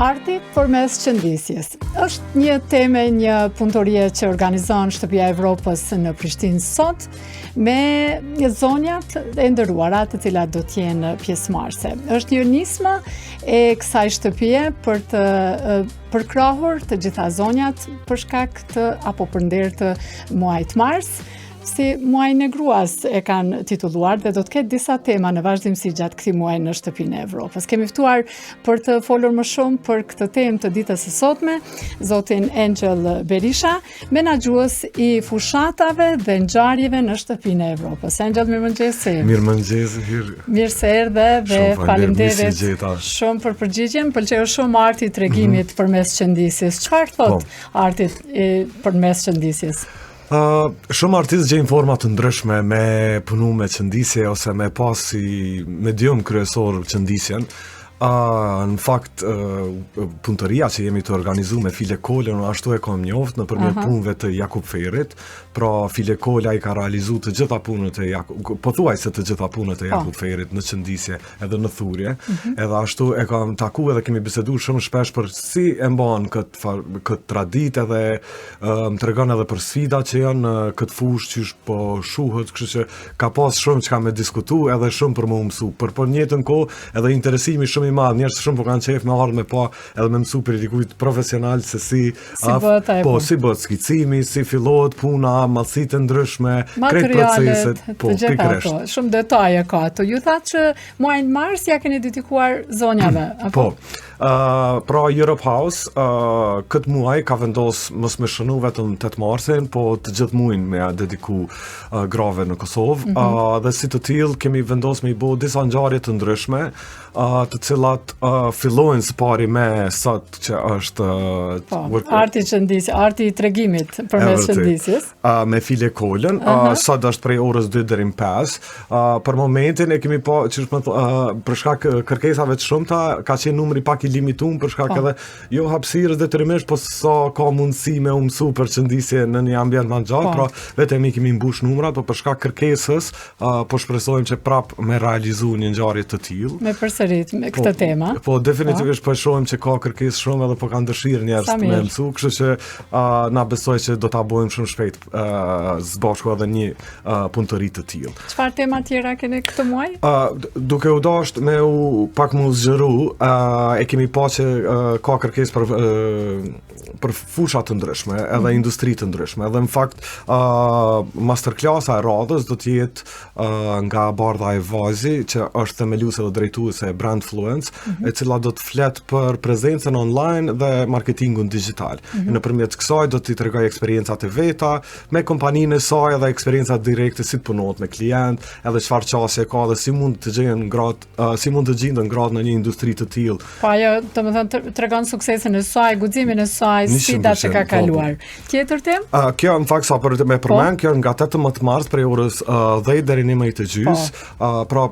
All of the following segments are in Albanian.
Arti përmes qëndisjes. Është një temë, një punëtorie që organizon Shtëpia e Evropës në Prishtinë sot me zonjat e nderuara të cilat do të jenë pjesëmarrëse. Është një nismë e kësaj shtëpie për të përkrahur të gjitha zonjat për shkak të apo për nder të muajit mars. Si muajin e gruas e kanë titulluar dhe do të ketë disa tema në vazhdimsi gjatë këtij muaji në Shtëpinë e Evropës. Kemi ftuar për të folur më shumë për këtë temë të ditës së sotme zotin Angel Berisha, menaxhues i fushatave dhe ngjarjeve në Shtëpinë e Evropës. Angel, mirëmëngjes. Mirëmëngjes. Mirë se erdhe dhe faleminderit shumë për përgjigjen. Pëlqeu shumë arti i tregimit përmes qëndisjes. Çfarë thot arti përmes qëndisjes? Shumë artistë gjejnë forma të ndryshme me punu me qëndisje ose me pas si medium kryesor qëndisjen. Në fakt, punëtoria që jemi të organizu me File Kolën, ashtu e kam njoft në përmjet punëve të Jakub Fejrit, pra File Kola i ka realizu të gjitha punët e Jakub, pothuaj se të gjitha punët e Jakub Fejrit në qëndisje edhe në thurje, edhe ashtu e kam taku edhe kemi bisedu shumë shpesh për si e mban këtë tradit edhe më tregon edhe për sfida që janë në këtë fush qysh po shuhët, kështu që ka pas shumë që ka me diskutu edhe shumë për më mësu, për njëtën kohë edhe interesimi shumë i madh, njerëz shumë po kanë qejf me ardhmë me pa edhe me mësu për dikujt profesional se si bëhet skicimi, si fillohet puna, mallësitë ndryshme, krejt proceset, pikërisht. Shumë detaje ka ato. Ju thatë që muajin mars ja keni dedikuar zonjave, apo? Pra Europe House këtë muaj ka vendos mos me shënu vetëm 8 marsin, po të gjithë muajin me dediku grave në Kosovë, dhe si të tillë kemi vendos me i bo disa ngjarje të ndryshme, të cilat fillojnë së pari me sot që është arti i qëndisjes, arti i tregimit përmes qëndisjes. Me File Kolën, sot është prej orës 2 deri në 5. Për momentin e kemi pa për shkak kërkesave të shumta ka qenë numri pak i limituar për shkak edhe jo hapësirës detyrimisht, po sa ka mundësi me u mësu për qëndisje në një ambient më gjatë, pra vetëm i kemi mbush numrat, po për shkak kërkesës po shpresojmë që prap me realizu një ngjarje të tillë. Me përsërit me këtë temë. Po definitivisht po shohim që ka kërkesë shumë edhe po kanë dëshirë njerëz të mësu, kështu që na besoj që do ta bëjmë shumë shpejt së bashku edhe një punëtori të tillë. Çfarë tema tjera keni këtë muaj? Duke u dashur me u pak më zgjeru, e kemi pa që ka kërkesë për fusha të ndryshme, edhe industri të ndryshme. Edhe në fakt masterklasa e radhës do të jetë nga Bardha e Vazi, që është themeluese dhe drejtuese e Brandfluence, e cila do të flet për prezencën online dhe marketingun digital. Nëpërmjet kësaj do t'i tregoj eksperiencat e veta me kompaninë e saj dhe eksperiencat direkte si të punohet me klient, edhe çfarë qasje ka dhe si mund të gjenden grad në një industri të tillë. Po ajo, domethënë tregon suksesin e saj, guximin e saj, sfidat që ka kaluar. Tjetër temë? Kjo në fakt sa për me përmend, kjo nga 18 mars prej orës 10 deri në 9:30. Pra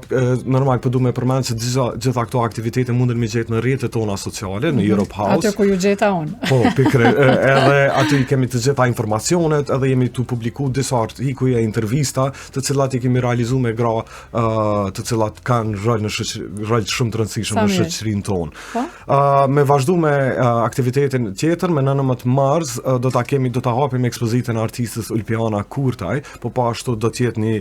normal po duam me përmend se gjitha këto aktivitete munden me gjetë në rrjetet tona sociale, në Europe House. Aty ku ju gjeta unë. Po, pikërisht, edhe aty kemi të gjitha informacionet, edhe jemi tu publiku disa artikuj e intervista, të cilat i kemi realizuar me gra, të cilat kanë rol shumë të rëndësishëm në shoqërinë tonë. Me vazhdu me aktivitetin tjetër, me 19 mars do ta hapim ekspozitën e artistës Ulpiana Kurtaj, po ashtu do të jetë një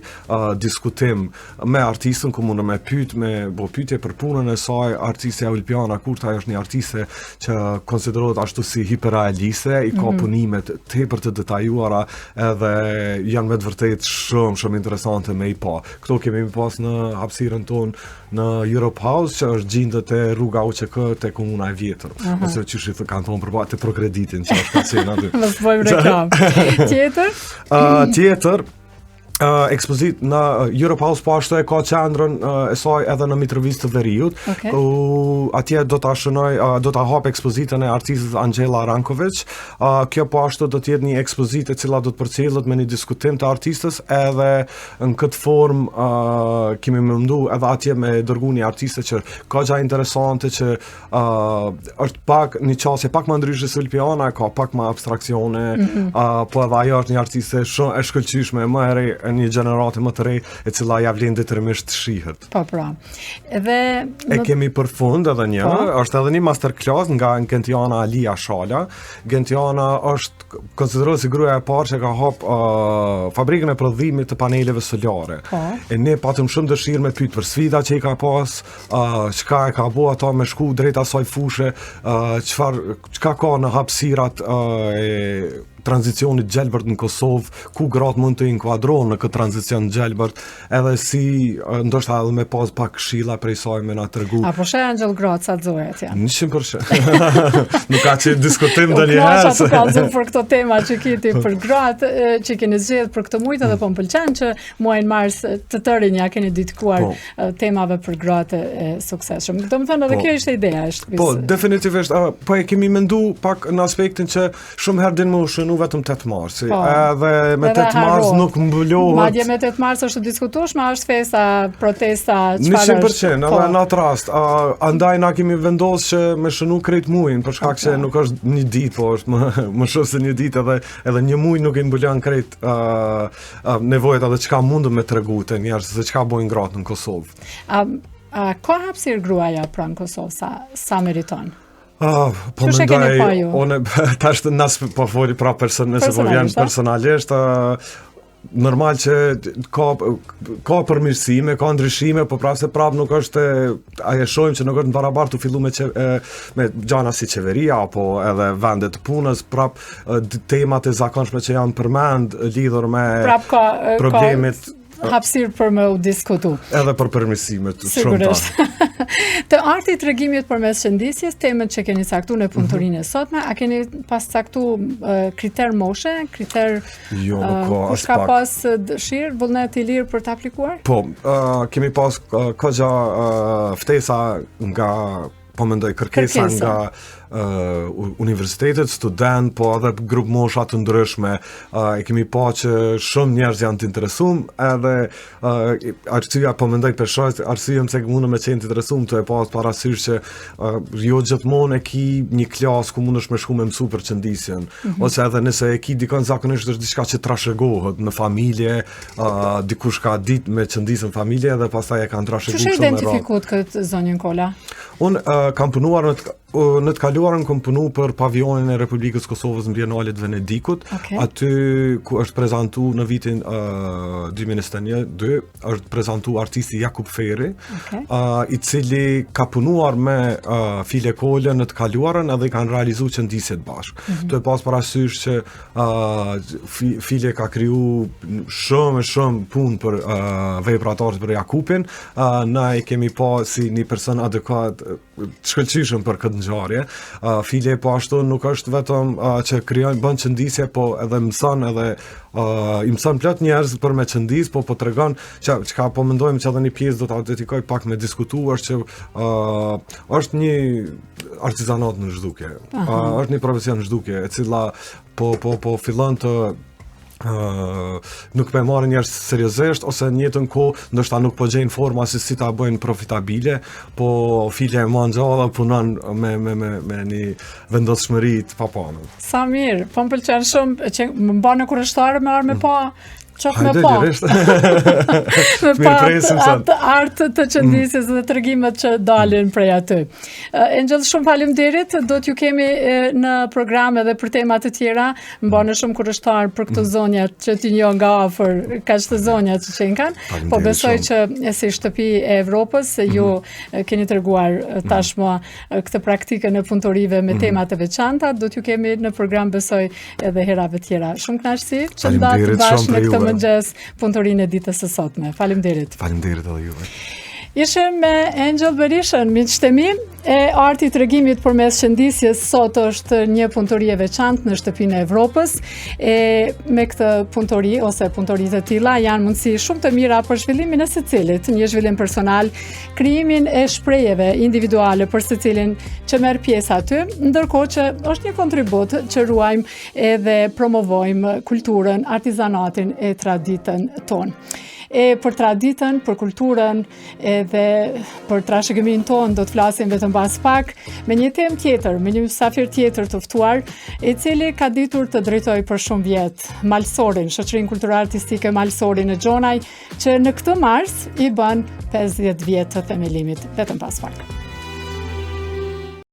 diskutim me artistën ku mund me pyetje për punën e saj. Artistja Ulpiana Kurtaj është një artiste që konsiderohet ashtu si hiperrealiste, i ka punimet tepër të detajuara edhe janë me të vërtetë shumë interesante me i pa. Këto kemi pas në hapësirën tonë në Europe House, që është gjendet e rruga UÇK te komuna e vjetër. Ose çish i kanë thonë për te Progreditin që është pasën aty. Mos bëjmë reklam. Tjetër ekspozit në Europe House po ashtu e ka qendrën e saj edhe në Mitrovica të Veriut. Atje do ta shënoj, do ta hap ekspozitën e artistës Angela Rankovic. Kjo po ashtu do të jetë një ekspozitë e cila do të përcjellet me një diskutim të artistës, edhe në këtë formë kemi mendu edhe atje me dërgu një artiste që ka gjë interesante, që është pak një qasje pak më ndryshe se Ulpiana, ka pak më abstraksione, po edhe ajo është një artiste shumë e shkëlqyeshme, më e re një gjeneratë më të re e cila ja vlen detyrimisht shihet. Po pra. Edhe kemi për fund edhe një, është edhe një masterclass nga Gentiana Alia Shala. Gentiana është konsiderohet si gruaja e parë që ka hap fabrikën e prodhimit të paneleve solare. E ne patëm shumë dëshirë me pyet për sfida që i ka pas, çka e ka bëu ata me shku drejt asaj fushe, çka ka në hapësirat e tranzicionit gjelbërt në Kosovë, ku gratë mund të inkuadrohen në këtë tranzicion gjelbërt, edhe si ndoshta edhe me pas pak këshilla prej saj me na tregu. Apo she Angel gratë sa zohet janë. 100%. Nuk ka që diskutim ndonjëherë. Të kallëzoj për këto tema që kiti për gratë që keni zgjedhur për këtë muaj edhe po m'pëlqen që muajin mars të tërin ja keni dedikuar temave për gratë e suksesshëm. Domethënë edhe kjo ishte ideja, është. Po, definitivisht, po e kemi mendu pak në aspektin që shumë herë din më ushënu vetëm 8 marsi, edhe me 8 mars nuk mbulohet. Madje me 8 mars është diskutueshme, është festa, protesta, çfarë është? 100%, edhe në atë rast. Andaj na kemi vendosur që me shënu krejt muajin, për shkak se nuk është një ditë, po është më shumë se një ditë, edhe një muaj nuk i mbulon krejt nevojat edhe çka mundëm me tregu te njerëz se çka bojnë gratë në Kosovë. Ka hapësirë gruaja pra në Kosovë, sa meriton? Po mendoj, unë tash po foli pra nëse po vjen personalisht, normal që ka përmirësime, ka ndryshime, po prapse nuk është, e shohim që nuk është në barabartë të fillu me gjana si qeveria, apo edhe vendet të punës, temat e zakonshme që janë përmend lidhur me problemet. Hapësirë për me u diskutu. Edhe për përmirësimet shumë tani. Të arti i tregimit përmes shëndisjes, temët që keni caktuar në punëtorinë e sotme, a keni pas caktuar kriter moshe, kriter kush ka pas dëshirë, vullnet i lirë për të aplikuar? Po, kemi pas kogja ftesa nga, po mendoj, kërkesa nga universitetet, student, po edhe grup mosha të ndryshme, e kemi pa që shumë njerëz janë të interesuar, edhe arsyeja po mendoj peshoj, arsyeja pse mundem me qenë të interesuar të e pas parasysh që jo gjithmonë e ki një klasë ku mundesh me shku me mësu për qëndisjen, ose edhe nëse e ki dikon zakonisht është diçka që trashëgohet në familje, dikush ka ditë me qëndisjen familje dhe pastaj e kanë trashëguar shumë. Ç'është identifikuar këtë zonjën Kola? Unë kam punuar në të kaluarën kam punu për pavionin e Republikës Kosovës në Biennalet Venedikut, aty ku është prezantu në vitin 2021-2, është prezantu artisti Jakub Feri, i cili ka punuar me File Kolën në të kaluarën edhe kanë realizu qëndisjet bashkë. Të e pas parasysh që File ka kriju shumë punë për vepratare për Jakubin, na e kemi pa si një person adekuat të shkëlqyshëm për këtë ngjarje. File po ashtu nuk është vetëm që bën qëndisje, po edhe mëson i mëson plot njerëz për me qëndis, po tregon çka po mendojmë që edhe një pjesë do ta dedikoj pak me diskutuar që është një artizanat në zhdukje. Është një profesion në zhdukje, e cila po fillon të nuk me marrë njerëz seriozisht, ose në njëjtën kohë ndoshta nuk po gjejnë forma se si ta bëjnë profitabile, po File më ngjalla punon me një vendosmëri të papanur. Sa mirë, po më pëlqen shumë që më bën kurështare me armë pa. Me pa atë artë të qëndisjes dhe tregimet që dalin prej aty. Angel, shumë faleminderit, do t'ju kemi në program edhe për tema të tjera, më bane shumë kurështar për këto zonja që t'i njoh nga afër, kaq të zonja që qenë kanë, po besoj që si shtëpi e Evropës, ju keni treguar tashmë këtë praktikën e punëtorive me tema të veçanta, do t'ju kemi në program besoj edhe herave tjera. Shumë kënaqësi që ndatë bashkë në këtë mëngjes punëtorinë e ditës së sotme. Faleminderit. Faleminderit edhe juve. Ishim me Angel Berishën, miqtemi e arti i tregimit përmes qëndisjes. Sot është një punëtori e veçantë në shtëpinë e Evropës. Me këtë punëtori ose punëtoritë të tilla janë mundësi shumë të mira për zhvillimin e secilit, një zhvillim personal, krijimin e shprehjeve individuale për secilin që merr pjesë aty, ndërkohë që është një kontribut që ruajmë edhe promovojmë kulturën, artizanatin e traditën tonë. E për traditën, për kulturën edhe për trashëgiminë tonë do të flasim vetëm pas pak me një temë tjetër, me një mysafir tjetër të ftuar, i cili ka ditur të drejtojë për shumë vjet Malsorin, shoqërinë kulturale artistike Malsorin në Gjonaj, që në këtë mars i bën 50 vjet të themelimit. Vetëm pas pak.